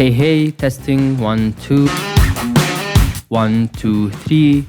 Hey, testing 1 2 1 2 3.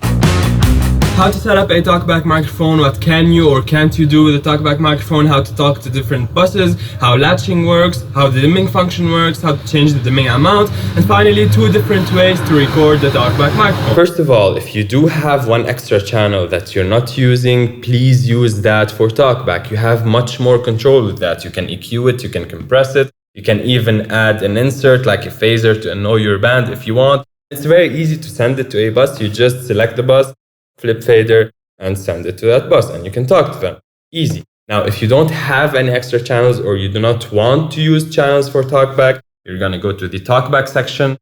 How to set up a TalkBack microphone, what can you or can't you do with a TalkBack microphone, how to talk to different buses, how latching works, how the dimming function works, how to change the dimming amount, and finally 2 different ways to record the TalkBack microphone. First of all, if you do have one extra channel that you're not using, please use that for TalkBack. You have much more control with that. You can EQ it, you can compress it, you can even add an insert like a phaser to annoy your band if you want. It's very easy to send it to a bus. You just select the bus, flip fader, and send it to that bus, and you can talk to them. Easy. Now, if you don't have any extra channels or you do not want to use channels for TalkBack, you're going to go to the TalkBack section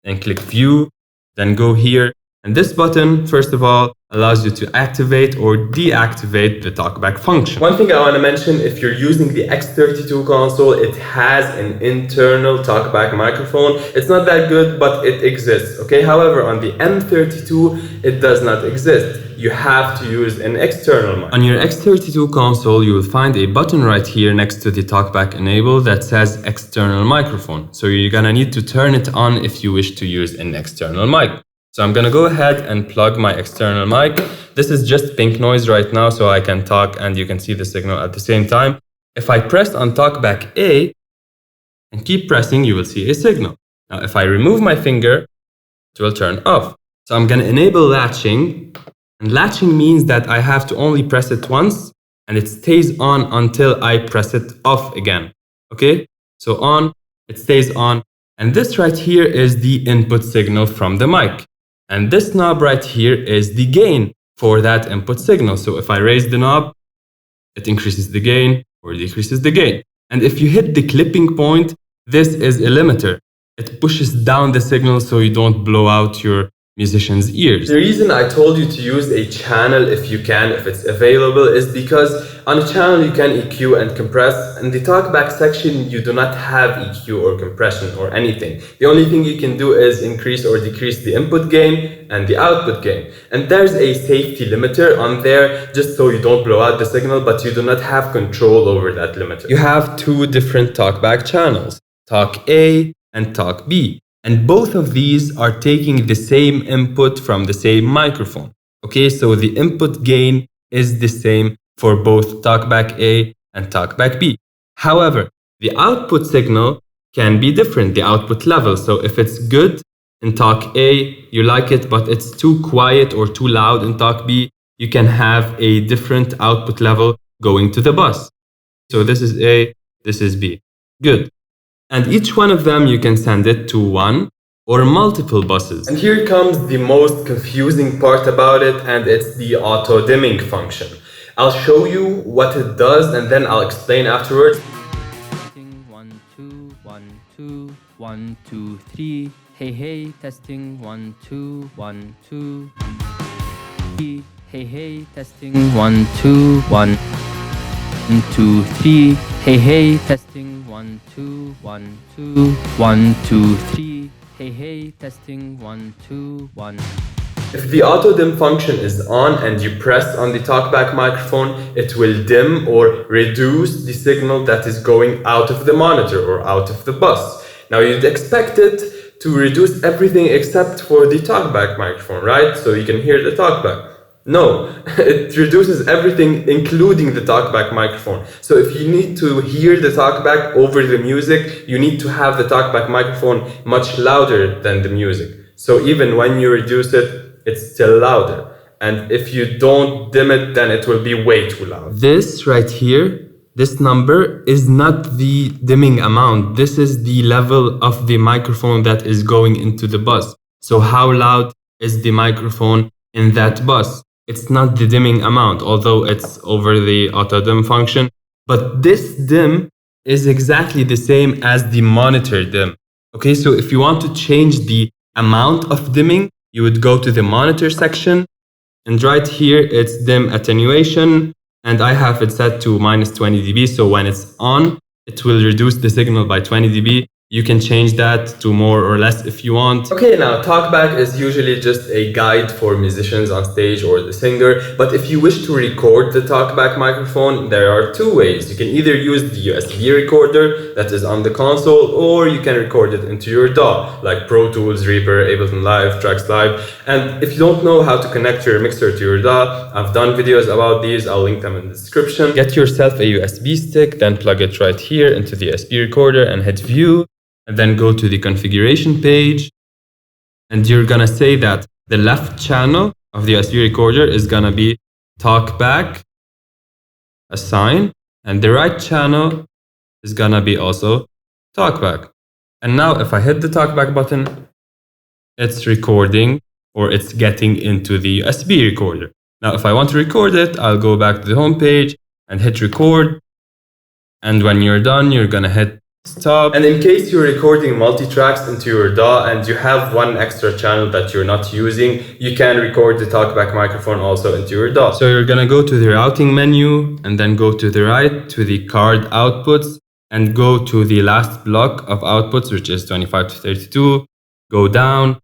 and click View, then go here. And this button, first of all, allows you to activate or deactivate the TalkBack function. One thing I want to mention, if you're using the X32 console, it has an internal TalkBack microphone. It's not that good, but it exists, okay? However, on the M32, it does not exist. You have to use an external mic. On your X32 console, you will find a button right here next to the TalkBack enable that says external microphone. So you're gonna need to turn it on if you wish to use an external mic. So I'm gonna go ahead and plug my external mic. This is just pink noise right now, so I can talk and you can see the signal at the same time. If I press on TalkBack A and keep pressing, you will see a signal. Now, if I remove my finger, it will turn off. So I'm gonna enable latching. And latching means that I have to only press it once and it stays on until I press it off again. Okay? So on, it stays on. And this right here is the input signal from the mic. And this knob right here is the gain for that input signal. So if I raise the knob, it increases the gain or decreases the gain. And if you hit the clipping point, this is a limiter. It pushes down the signal so you don't blow out your musician's ears. The reason I told you to use a channel if you can, if it's available, is because on a channel you can EQ and compress. In the TalkBack section, you do not have EQ or compression or anything. The only thing you can do is increase or decrease the input gain and the output gain. And there's a safety limiter on there just so you don't blow out the signal, but you do not have control over that limiter. You have 2 different TalkBack channels, Talk A and Talk B. And both of these are taking the same input from the same microphone. Okay, so the input gain is the same for both TalkBack A and TalkBack B. However, the output signal can be different, the output level. So if it's good in Talk A, you like it, but it's too quiet or too loud in Talk B, you can have a different output level going to the bus. So this is A, this is B. Good. And each one of them, you can send it to one or multiple buses. And here comes the most confusing part about it, and it's the auto dimming function. I'll show you what it does and then I'll explain afterwards. 1 2 1 2 1 2 3. Hey, testing 1 2 1 2 3. Hey, testing 1 2 1 2 3. Hey, testing 1 2 1 2 1 2 3. Hey, testing 1 2 1. If the auto dim function is on and you press on the TalkBack microphone, it will dim or reduce the signal that is going out of the monitor or out of the bus. Now you'd expect it to reduce everything except for the TalkBack microphone, right? So you can hear the TalkBack. No, it reduces everything, including the TalkBack microphone. So if you need to hear the TalkBack over the music, you need to have the TalkBack microphone much louder than the music. So even when you reduce it, it's still louder. And if you don't dim it, then it will be way too loud. This right here, this number is not the dimming amount. This is the level of the microphone that is going into the bus. So how loud is the microphone in that bus? It's not the dimming amount, although it's over the auto dim function. But this dim is exactly the same as the monitor dim. Okay, so if you want to change the amount of dimming, you would go to the monitor section. And right here, it's dim attenuation. And I have it set to -20 dB. So when it's on, it will reduce the signal by 20 dB. You can change that to more or less if you want. Okay, now TalkBack is usually just a guide for musicians on stage or the singer, but if you wish to record the TalkBack microphone, there are two ways. You can either use the USB recorder that is on the console, or you can record it into your DAW, like Pro Tools, Reaper, Ableton Live, Tracks Live. And if you don't know how to connect your mixer to your DAW, I've done videos about these, I'll link them in the description. Get yourself a USB stick, then plug it right here into the USB recorder and hit View. And then go to the configuration page, and you're gonna say that the left channel of the USB recorder is gonna be TalkBack, assign, and the right channel is gonna be also TalkBack. And now if I hit the TalkBack button, it's recording, or it's getting into the USB recorder. Now if I want to record it, I'll go back to the home page and hit record. And when you're done, you're gonna hit stop. And in case you're recording multi-tracks into your DAW and you have one extra channel that you're not using, you can record the TalkBack microphone also into your DAW. So you're gonna go to the routing menu and then go to the right to the card outputs and go to the last block of outputs, which is 25 to 32. Go down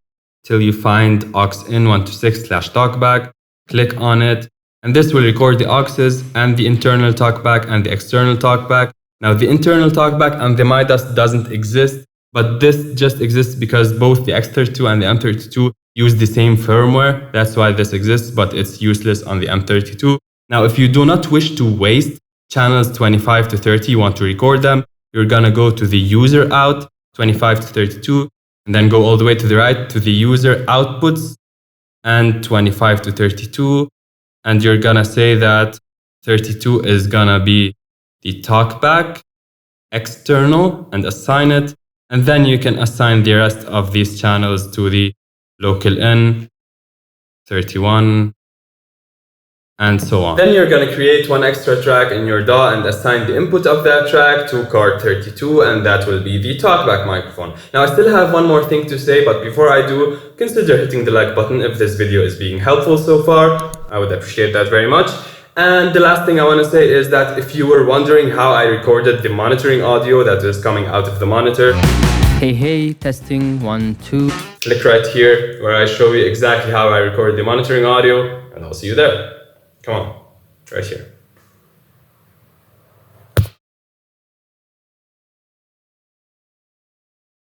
till you find aux in 126/TalkBack. Click on it, and this will record the auxes and the internal TalkBack and the external TalkBack. Now the internal TalkBack and the Midas doesn't exist, but this just exists because both the X32 and the M32 use the same firmware. That's why this exists, but it's useless on the M32. Now if you do not wish to waste channels 25 to 30, you want to record them, you're gonna go to the user out 25 to 32, and then go all the way to the right to the user outputs and 25 to 32, and you're gonna say that 32 is gonna be the TalkBack external and assign it, and then you can assign the rest of these channels to the local in 31 and so on. Then you're going to create one extra track in your DAW and assign the input of that track to card 32, and that will be the TalkBack microphone. Now I still have one more thing to say, but before I do, consider hitting the like button if this video is being helpful so far. I would appreciate that very much. And the last thing I want to say is that if you were wondering how I recorded the monitoring audio that is coming out of the monitor, Hey, testing 1, 2. click right here where I show you exactly how I record the monitoring audio, and I'll see you there. Come on, right here.